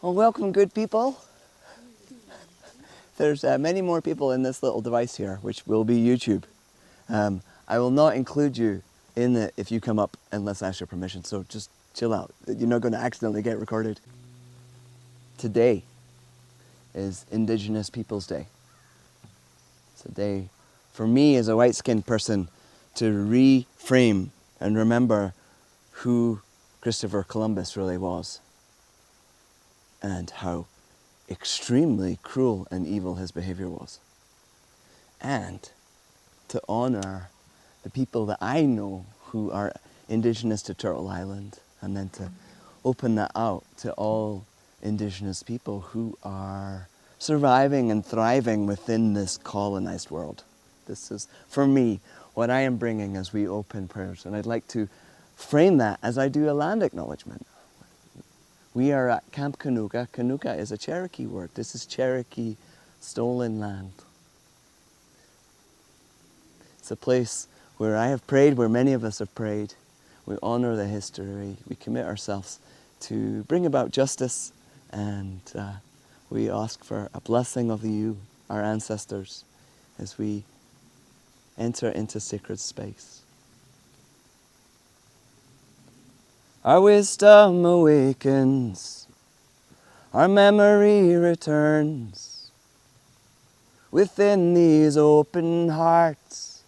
Well, welcome, good people. There's many more people in this little device here, which will be YouTube. I will not include you in it if you come up unless I ask your permission, so just chill out. You're not going to accidentally get recorded. Today is Indigenous Peoples Day. It's a day for me as a white-skinned person to reframe and remember who Christopher Columbus really was and how extremely cruel and evil his behavior was. And to honor the people that I know who are Indigenous to Turtle Island, and then to open that out to all Indigenous people who are surviving and thriving within this colonized world. This is, for me, what I am bringing as we open prayers, and I'd like to frame that as I do a land acknowledgement. We are at Camp Kanuga. Kanuga is a Cherokee word. This is Cherokee stolen land. It's a place where I have prayed, where many of us have prayed. We honor the history. We commit ourselves to bring about justice, and we ask for a blessing of you, our ancestors, as we enter into sacred space. Our wisdom awakens, our memory returns. Within these open hearts,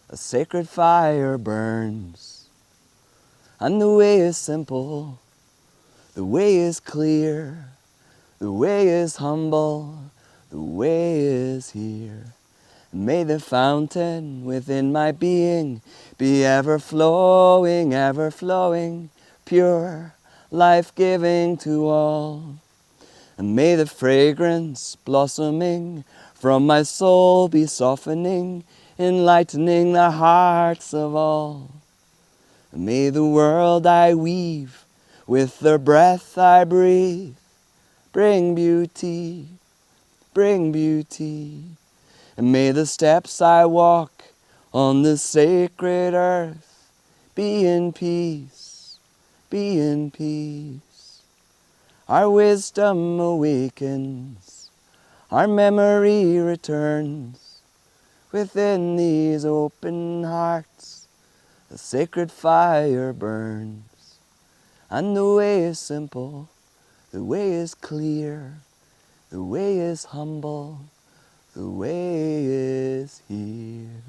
a sacred fire burns. And the way is simple, the way is clear, the way is humble, the way is here. May the fountain within my being be ever flowing, pure, life-giving to all. And may the fragrance blossoming from my soul be softening, enlightening the hearts of all. And may the world I weave with the breath I breathe bring beauty, bring beauty. And may the steps I walk on this sacred earth be in peace, be in peace. Our wisdom awakens, our memory returns. Within these open hearts, a sacred fire burns. And the way is simple, the way is clear, the way is humble, the way is here.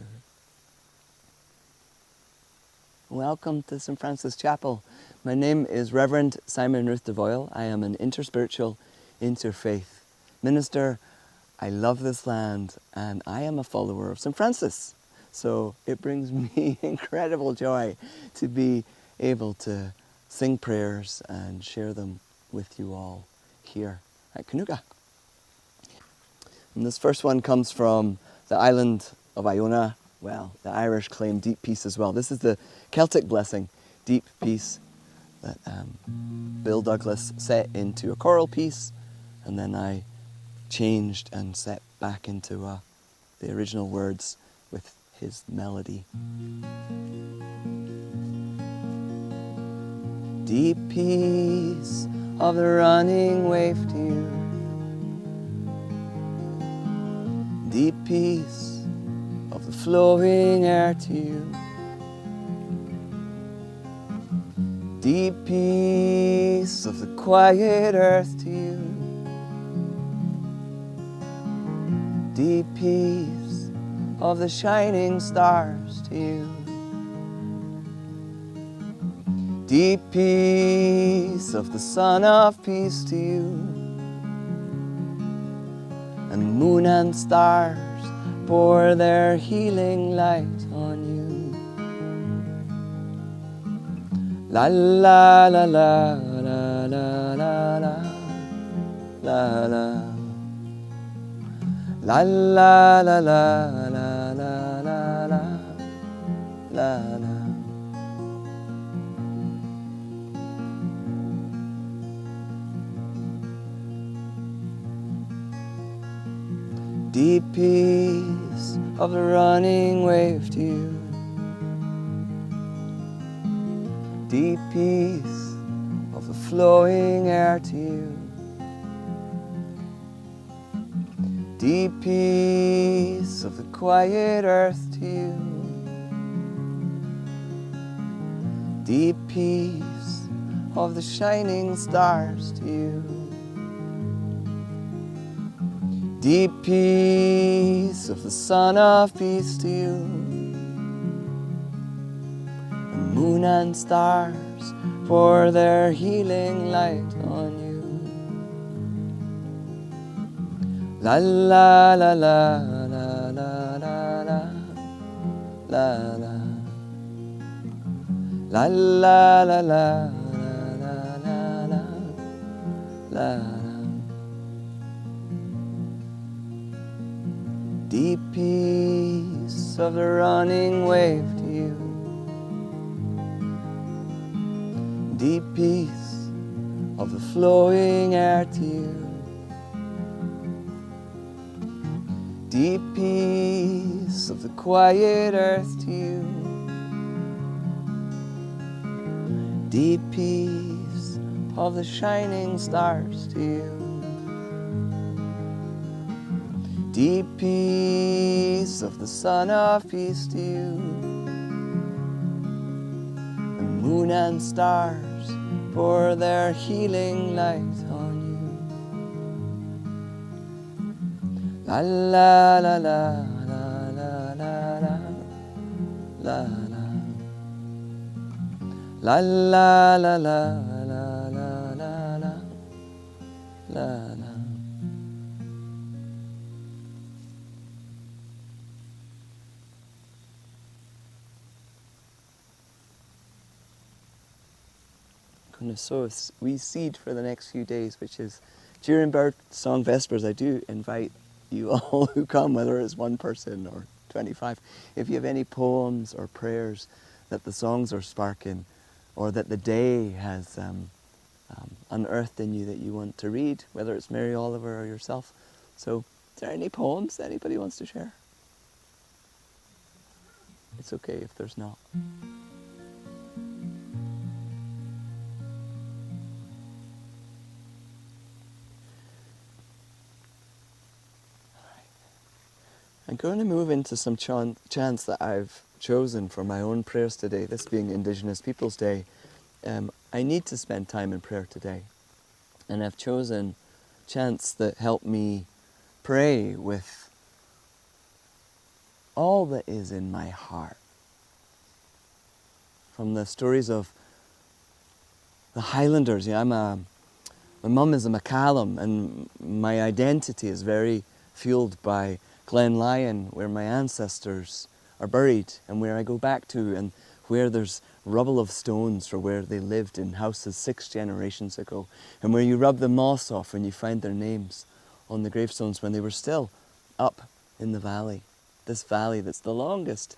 Welcome to St. Francis Chapel. My name is Reverend Simon Ruth de Voil. I am an interspiritual, interfaith minister. I love this land and I am a follower of St. Francis. So it brings me incredible joy to be able to sing prayers and share them with you all here at Kanuga. And this first one comes from the island of Iona. Well, the Irish claim deep peace as well. This is the Celtic blessing, deep peace, that Bill Douglas set into a choral piece, and then I changed and set back into the original words with his melody. Deep peace of the running wave to you. Deep peace of the flowing air to you. Deep peace of the quiet earth to you. Deep peace of the shining stars to you. Deep peace of the Son of Peace to you. And moon and stars pour their healing light on you. La la la la la la la la la la la la la la la la la la la. Deep peace of the running wave to you. Deep peace of the flowing air to you. Deep peace of the quiet earth to you. Deep peace of the shining stars to you. Deep peace of the Son of Peace to you. The moon and stars pour their healing light on you. La la la la la la la la la la la la la la la la. Deep peace of the running wave to you. Deep peace of the flowing air to you. Deep peace of the quiet earth to you. Deep peace of the shining stars to you. Deep peace of the Son of Peace to you. The moon and stars pour their healing light on you. La la la la la la la la la la la la la la la la la. Going to sow a wee seed for the next few days, which is during BirdSong Vespers. I do invite you all who come, whether it's one person or 25, if you have any poems or prayers that the songs are sparking, or that the day has unearthed in you that you want to read, whether it's Mary Oliver or yourself. So, is there any poems that anybody wants to share? It's okay if there's not. I'm going to move into some chants that I've chosen for my own prayers today, this being Indigenous Peoples Day. I need to spend time in prayer today, and I've chosen chants that help me pray with all that is in my heart. From the stories of the Highlanders, my mum is a McCallum, and my identity is very fueled by Glen Lyon, where my ancestors are buried and where I go back to, and where there's rubble of stones for where they lived in houses 6 generations ago, and where you rub the moss off and you find their names on the gravestones when they were still up in the valley. This valley that's the longest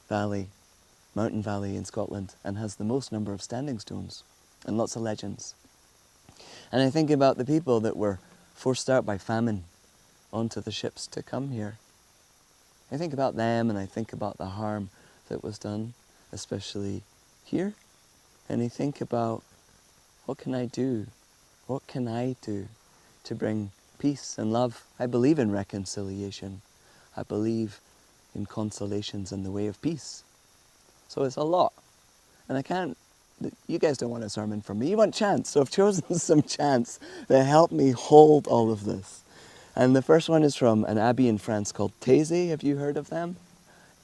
mountain valley in Scotland, and has the most number of standing stones and lots of legends. And I think about the people that were forced out by famine onto the ships to come here. I think about them, and I think about the harm that was done, especially here. And I think about, what can I do? What can I do to bring peace and love? I believe in reconciliation. I believe in consolations and the way of peace. So it's a lot. And I can't, you guys don't want a sermon from me, you want chants. So I've chosen some chants that help me hold all of this. And the first one is from an abbey in France called Taizé. Have you heard of them?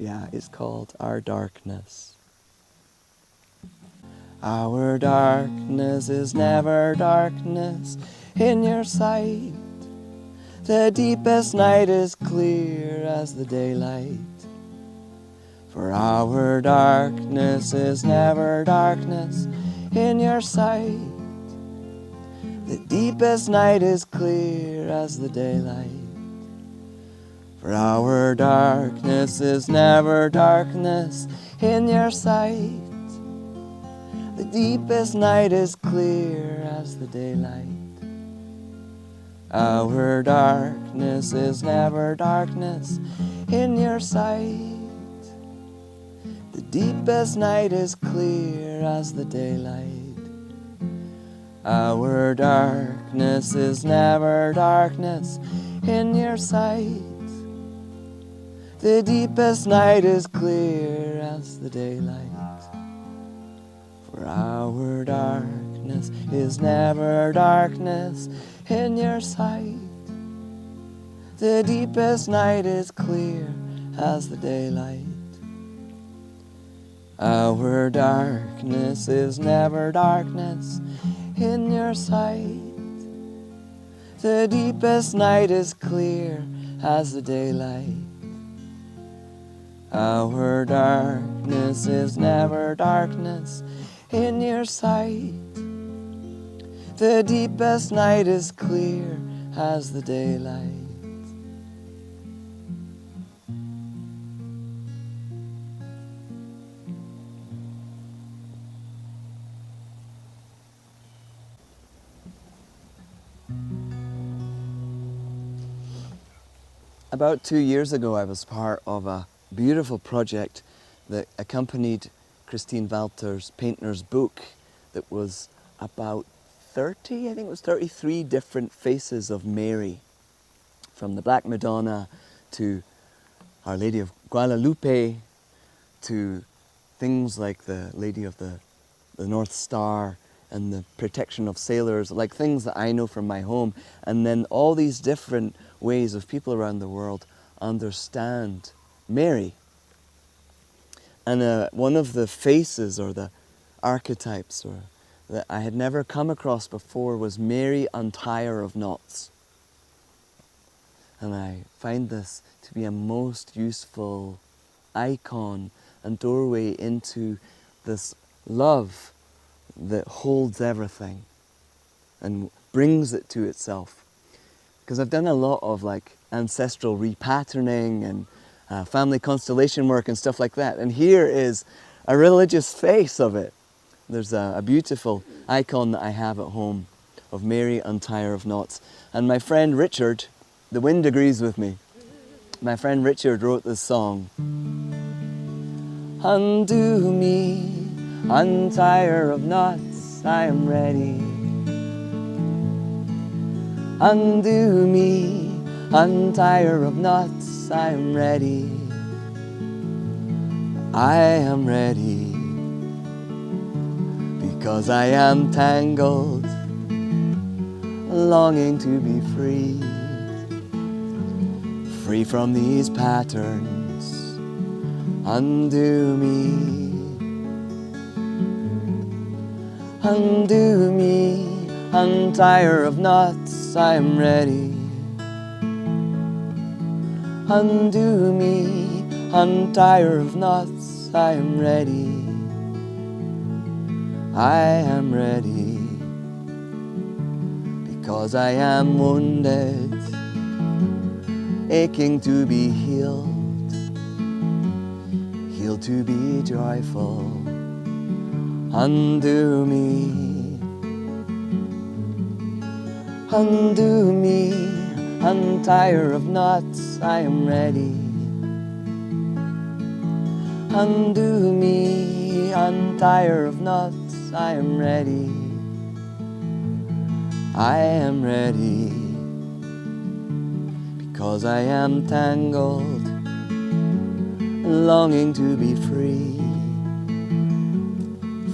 Yeah, it's called Our Darkness. Our darkness is never darkness in your sight. The deepest night is clear as the daylight. For our darkness is never darkness in your sight. The deepest night is clear as the daylight. For our darkness is never darkness in your sight. The deepest night is clear as the daylight. Our darkness is never darkness in your sight. The deepest night is clear as the daylight. Our darkness is never darkness in your sight. The deepest night is clear as the daylight. For our darkness is never darkness in your sight. The deepest night is clear as the daylight. Our darkness is never darkness in your sight. The deepest night is clear as the daylight. Our darkness is never darkness in your sight. The deepest night is clear as the daylight. About 2 years ago, I was part of a beautiful project that accompanied Christine Walter's Painter's book that was about 30, I think it was 33 different faces of Mary, from the Black Madonna to Our Lady of Guadalupe to things like the Lady of the North Star and the protection of sailors, like things that I know from my home, and then all these different ways of people around the world understand Mary. And one of the faces or the archetypes that I had never come across before was Mary, Untier of Knots. And I find this to be a most useful icon and doorway into this love that holds everything and brings it to itself. Because I've done a lot of like ancestral repatterning and family constellation work and stuff like that, and here is a religious face of it. There's a beautiful icon that I have at home of Mary, Untier of Knots. And my friend Richard, the wind agrees with me, my friend Richard wrote this song. Undo me, untire of knots, I am ready. Undo me, untire of knots, I am ready. I am ready, because I am tangled, longing to be free. Free from these patterns. Undo me, undo me, untire of knots, I am ready. Undo me, untire of knots, I am ready. I am ready, because I am wounded, aching to be healed. Healed to be joyful. Undo me, undo me, untire of knots, I am ready. Undo me, untire of knots, I am ready. I am ready, because I am tangled, longing to be free.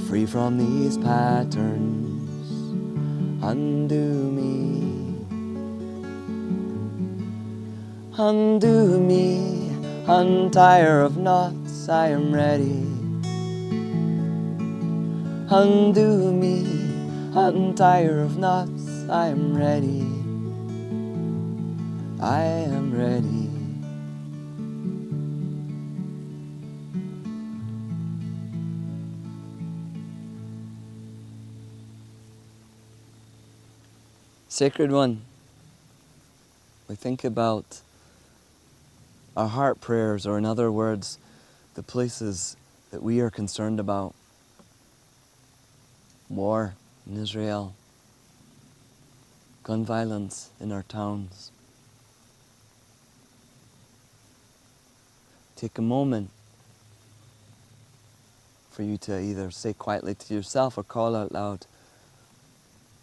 Free from these patterns. Undo me, undo me, untire of knots, I am ready. Undo me, untire of knots, I am ready. I am ready. Sacred One, we think about our heart prayers, or in other words, the places that we are concerned about. War in Israel, gun violence in our towns. Take a moment for you to either say quietly to yourself or call out loud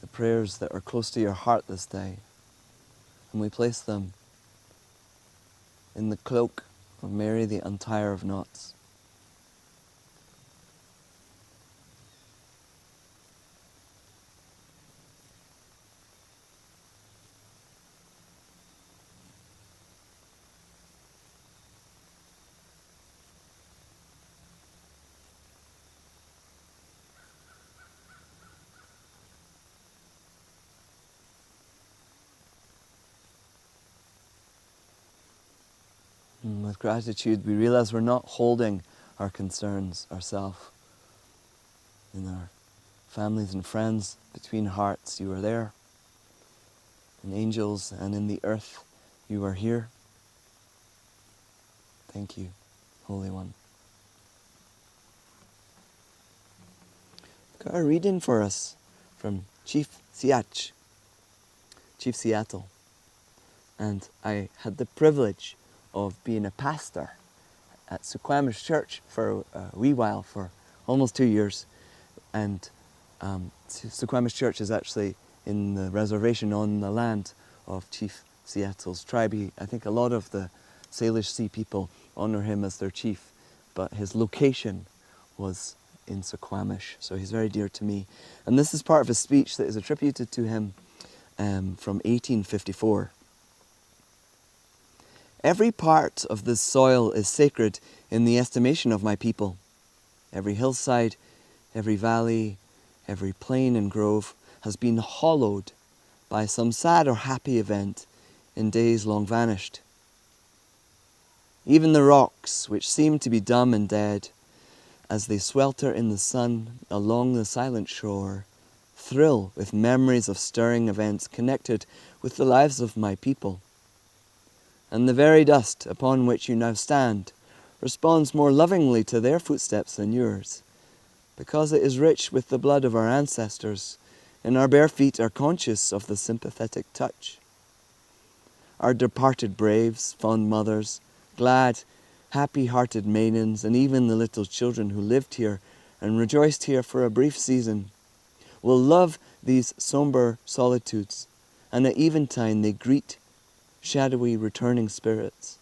the prayers that are close to your heart this day, and we place them in the cloak of Mary, the Untier of Knots. And with gratitude, we realize we're not holding our concerns ourselves. In our families and friends, between hearts, you are there. In angels and in the earth, you are here. Thank you, Holy One. Got a reading for us from Chief Seattle. And I had the privilege of being a pastor at Suquamish Church for a wee while, for almost 2 years. And Suquamish Church is actually in the reservation on the land of Chief Seattle's tribe. I think a lot of the Salish Sea people honour him as their chief, but his location was in Suquamish, so he's very dear to me. And this is part of a speech that is attributed to him from 1854. Every part of this soil is sacred in the estimation of my people. Every hillside, every valley, every plain and grove has been hollowed by some sad or happy event in days long vanished. Even the rocks, which seem to be dumb and dead, as they swelter in the sun along the silent shore, thrill with memories of stirring events connected with the lives of my people. And the very dust upon which you now stand responds more lovingly to their footsteps than yours, because it is rich with the blood of our ancestors, and our bare feet are conscious of the sympathetic touch. Our departed braves, fond mothers, glad, happy-hearted maidens, and even the little children who lived here and rejoiced here for a brief season, will love these sombre solitudes, and at eventide they greet shadowy returning spirits.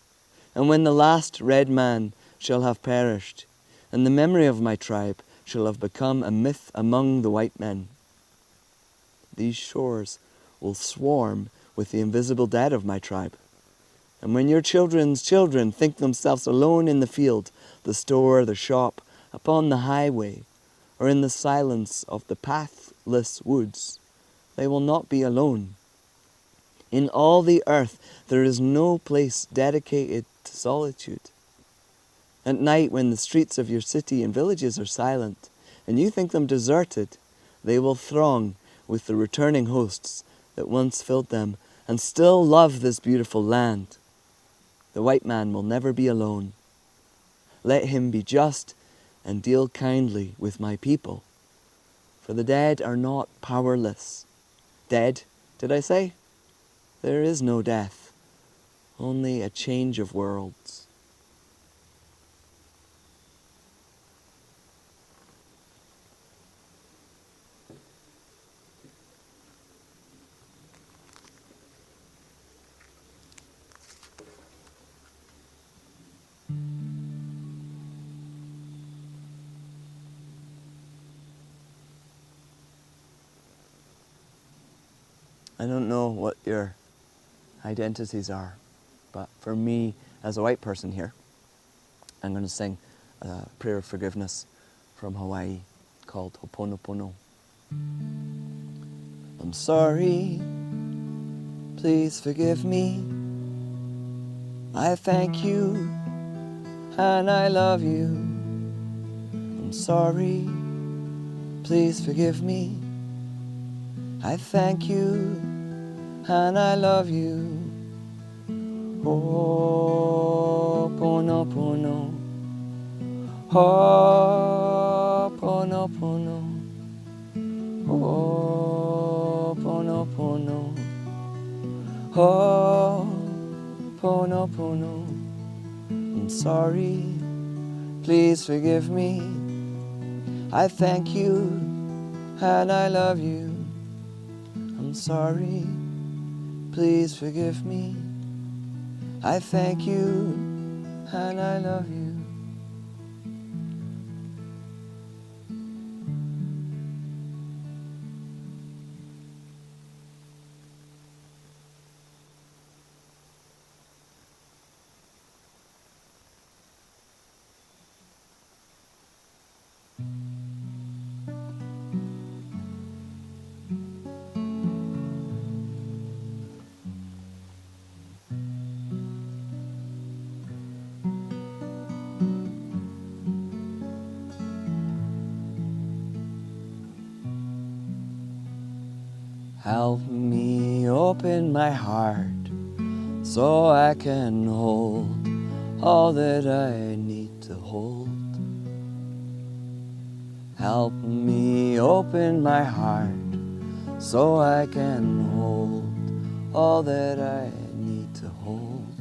And when the last red man shall have perished, and the memory of my tribe shall have become a myth among the white men, these shores will swarm with the invisible dead of my tribe. And when your children's children think themselves alone in the field, the store, the shop, upon the highway, or in the silence of the pathless woods, they will not be alone. In all the earth there is no place dedicated to solitude. At night, when the streets of your city and villages are silent, and you think them deserted, they will throng with the returning hosts that once filled them, and still love this beautiful land. The white man will never be alone. Let him be just and deal kindly with my people, for the dead are not powerless. Dead, did I say? There is no death, only a change of worlds. I don't know what your identities are, but for me, as a white person here, I'm going to sing a prayer of forgiveness from Hawaii called Ho'oponopono. I'm sorry, please forgive me. I thank you and I love you. I'm sorry, please forgive me. I thank you and I love you. Ho'oponopono, Ho'oponopono, Ho'oponopono, Ho'oponopono. I'm sorry, please forgive me. I thank you and I love you. am sorry, please forgive me. I thank you and I love you. Help me open my heart so I can hold all that I need to hold. Help me open my heart so I can hold all that I need to hold.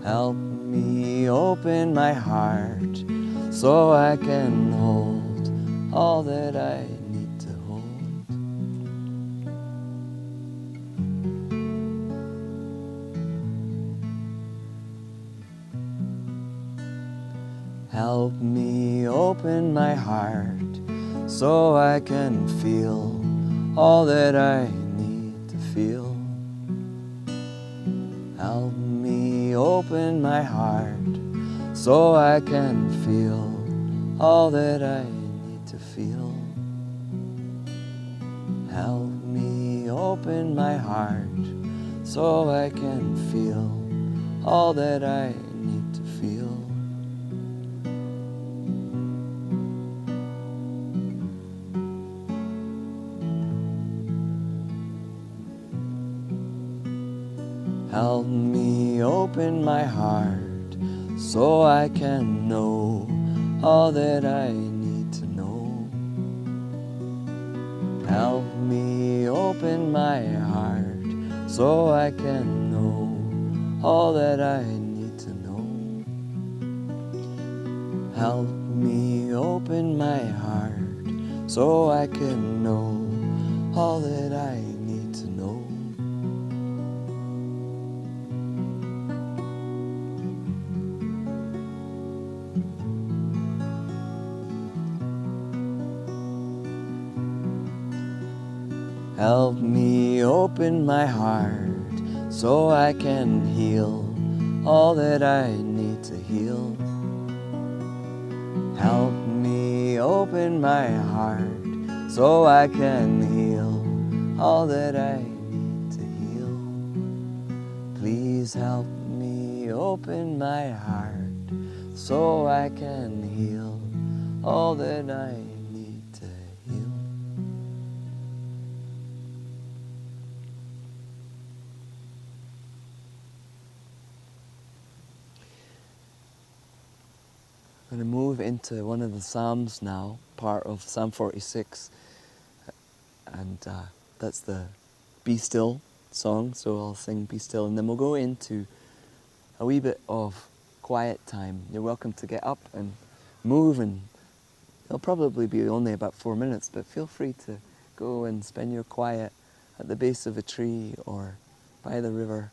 Help me open my heart so I can hold all that I need to hold. Help me open my heart so I can feel all that I need to feel. Help me open my heart so I can feel all that I need to feel. Help me open my heart so I can feel all that I need to feel. Help me open my heart so I can know all that I need to know. Help me open my heart so I can know all that I need to know. Help me open my heart so I can know all that I need to know. Help me open my heart so I can heal all that I need to heal. Help me open my heart so I can heal all that I need to heal. Please help me open my heart so I can heal all that I need to heal. I'm going to move into one of the Psalms now, part of Psalm 46, and that's the Be Still song, so I'll sing Be Still, and then we'll go into a wee bit of quiet time. You're welcome to get up and move, and it'll probably be only about 4 minutes, but feel free to go and spend your quiet at the base of a tree or by the river,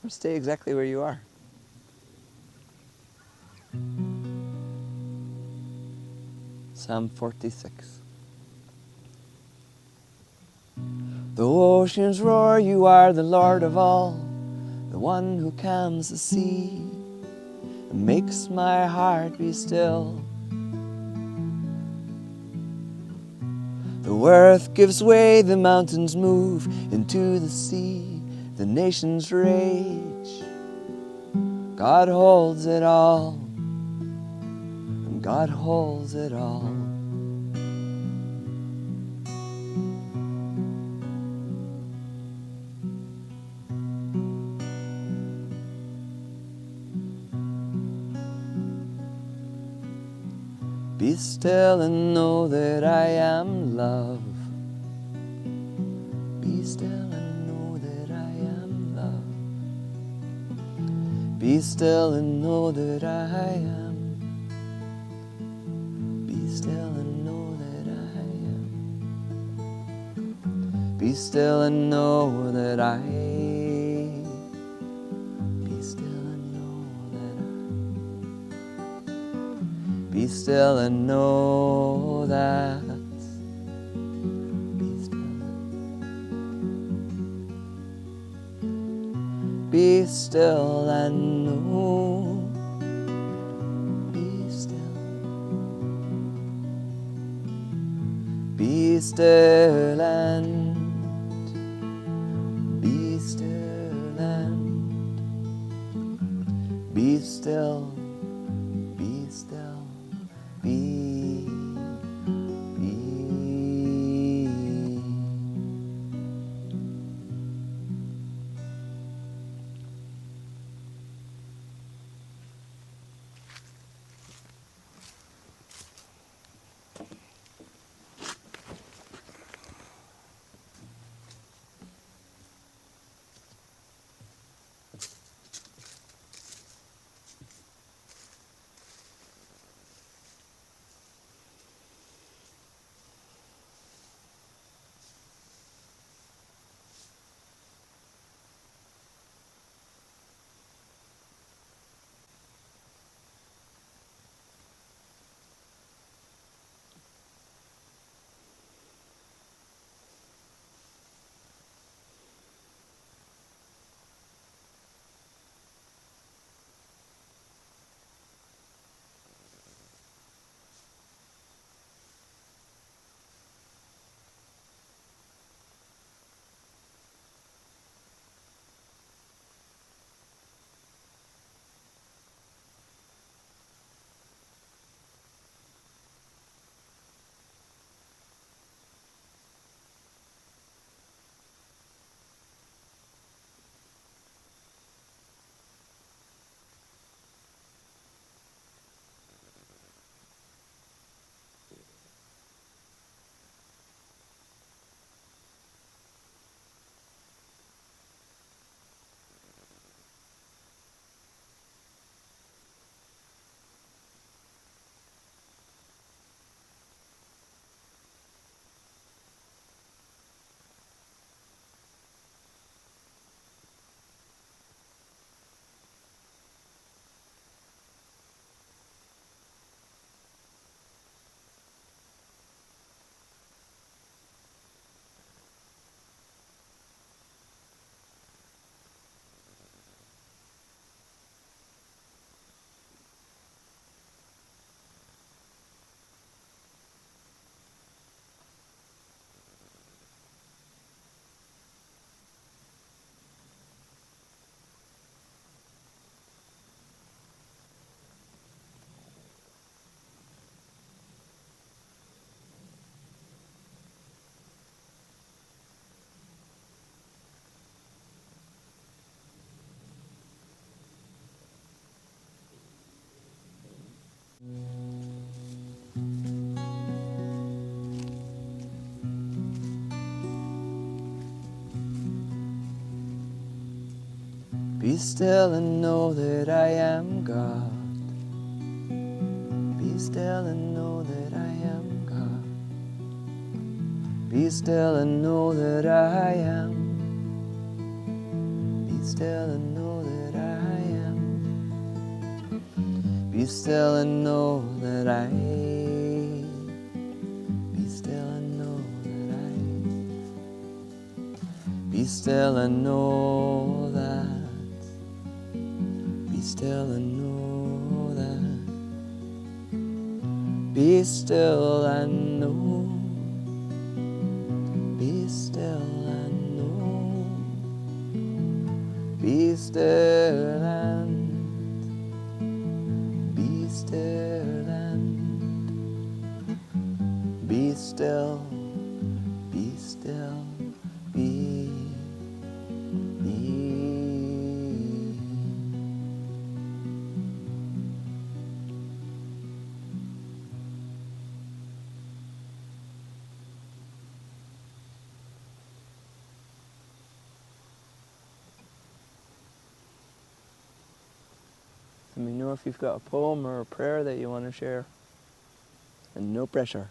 or stay exactly where you are. Psalm 46. Though oceans roar, you are the Lord of all, the one who calms the sea and makes my heart be still. The earth gives way, the mountains move into the sea, the nations rage. God holds it all, and God holds it all. Be still and know that I am love. Be still and know that I am love. Be still and know that I am. Be still and know that I am. Be still and know that I. Be still and know that I. Be still and know that. Be still. Be still and know. Be still. Be still and. Be still and. Be still. Be still. Be. Be. Be still and know that I am God. Be still and know that I am God. Be still and know that I am. Be still and know that I am. Be still and know that I. Be still and know that I. Be still and know that. Be still and know that. Be still and know. Be still and know. Be still and. Be still and. Be still. Be still. Be. Let me know if you've got a poem or a prayer that you want to share. And no pressure.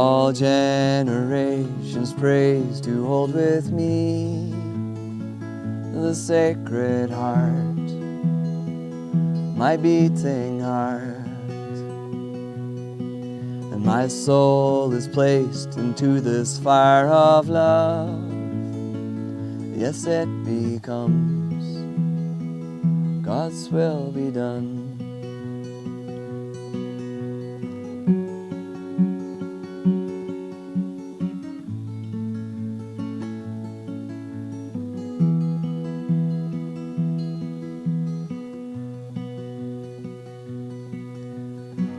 All generations praise to hold with me the Sacred Heart, my beating heart. And my soul is placed into this fire of love. Yes, it becomes God's will be done.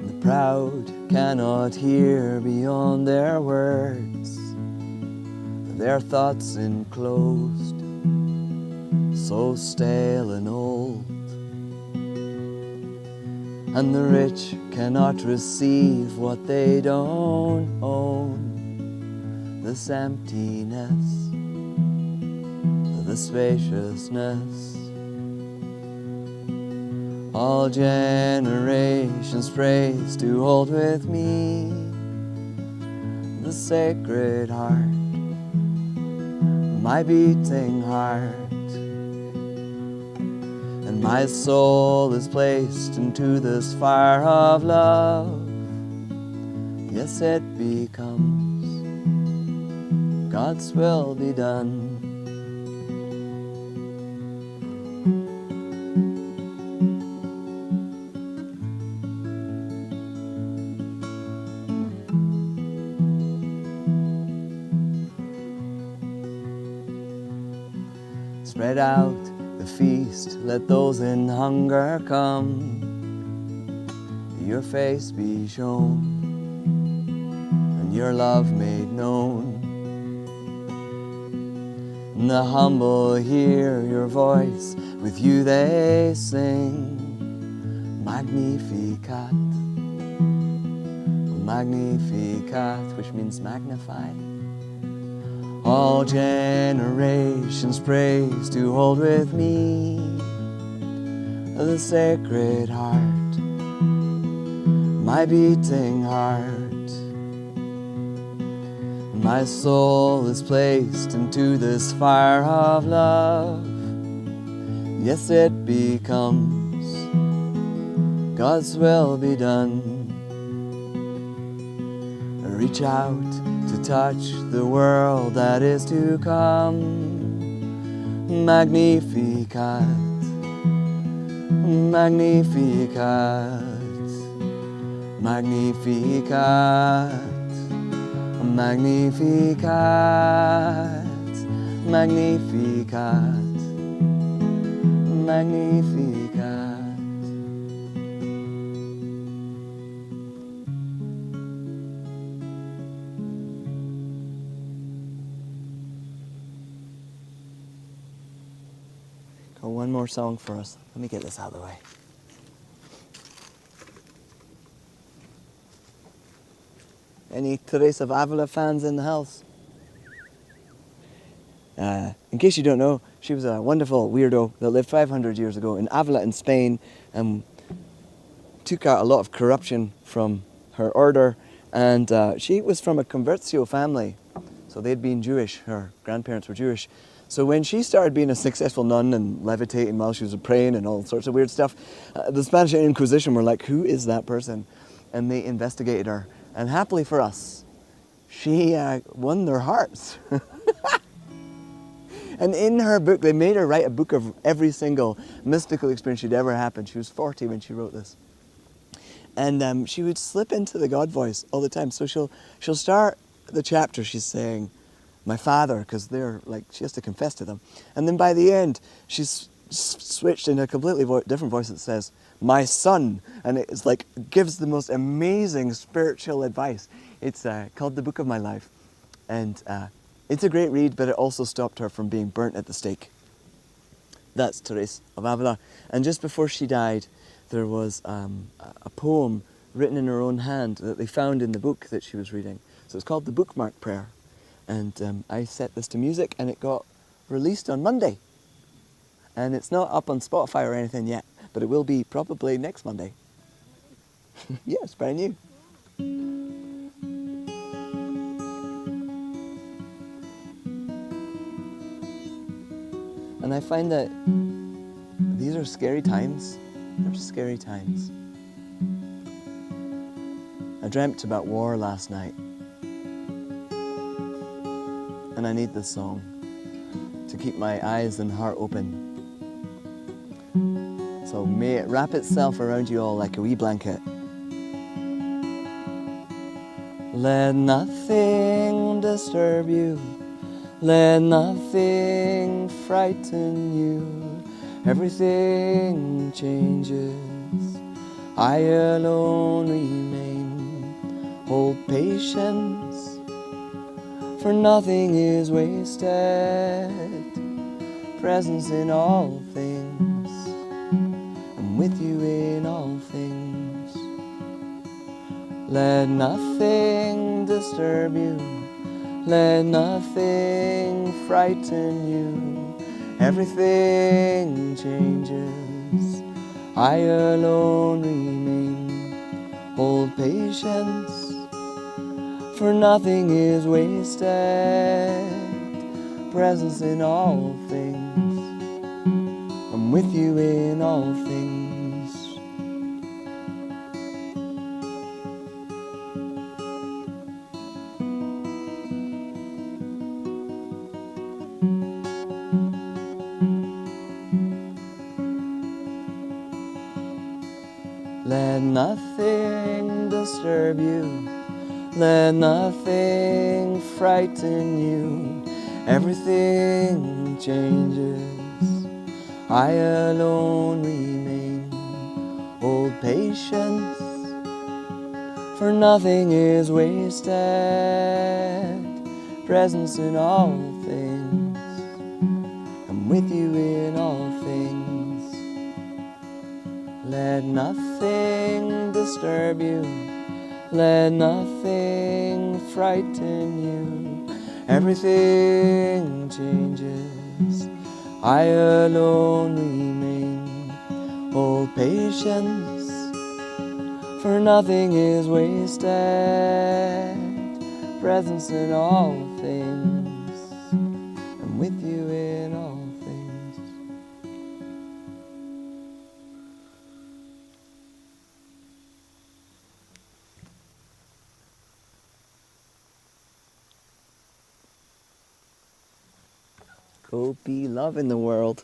The proud cannot hear beyond their words, their thoughts enclosed, so stale and old. And the rich cannot receive what they don't own, this emptiness, the spaciousness. All generations praise to hold with me the Sacred Heart, my beating heart. And my soul is placed into this fire of love. Yes, it becomes God's will be done. Spread out the feast, let those in hunger come. Your face be shown, and your love made known. And the humble hear your voice, with you they sing. Magnificat, Magnificat, which means magnify. All generations praise to hold with me the Sacred Heart, my beating heart. My soul is placed into this fire of love. Yes, it becomes God's will be done. Reach out to touch the world that is to come. Magnificat, Magnificat, Magnificat, Magnificat, Magnificat, Magnificat. Got one more song for us. Let me get this out of the way. Any Teresa of Avila fans in the house? In case you don't know, she was a wonderful weirdo that lived 500 years ago in Avila in Spain and took out a lot of corruption from her order. And she was from a convertio family, so they'd been Jewish. Her grandparents were Jewish. So when she started being a successful nun and levitating while she was praying and all sorts of weird stuff, the Spanish Inquisition were like, who is that person? And they investigated her. And happily for us, she won their hearts. And in her book, they made her write a book of every single mystical experience she'd ever happened. She was 40 when she wrote this. And she would slip into the God voice all the time. So she'll start the chapter, she's saying, my father, because they're like, she has to confess to them. And then by the end, she's switched into a completely different voice that says, my son. And it's like, gives the most amazing spiritual advice. It's called The Book of My Life. And it's a great read, but it also stopped her from being burnt at the stake. That's Teresa of Avila. And just before she died, there was a poem written in her own hand that they found in the book that she was reading. So it's called the Bookmark Prayer. And I set this to music and it got released on Monday. And it's not up on Spotify or anything yet, but it will be probably next Monday. Yeah, it's brand new. And I find that these are scary times. They're scary times. I dreamt about war last night. And I need this song to keep my eyes and heart open. So may it wrap itself around you all like a wee blanket. Let nothing disturb you. Let nothing frighten you. Everything changes. I alone remain. Hold patience, for nothing is wasted. Presence in all things. I'm with you in all things. Let nothing disturb you. Let nothing frighten you. Everything changes. I alone remain. Hold patience, for nothing is wasted. Presence in all things. I'm with you in all things. Let nothing disturb you. Let nothing frighten you. Everything changes. I alone remain. Hold patience, for nothing is wasted. Presence in all things. I'm with you in all things. Let nothing disturb you. Let nothing frighten you. Everything changes. I alone remain. Hold patience, for nothing is wasted. Presence in all things. I'm with you in all things. Go be love in the world.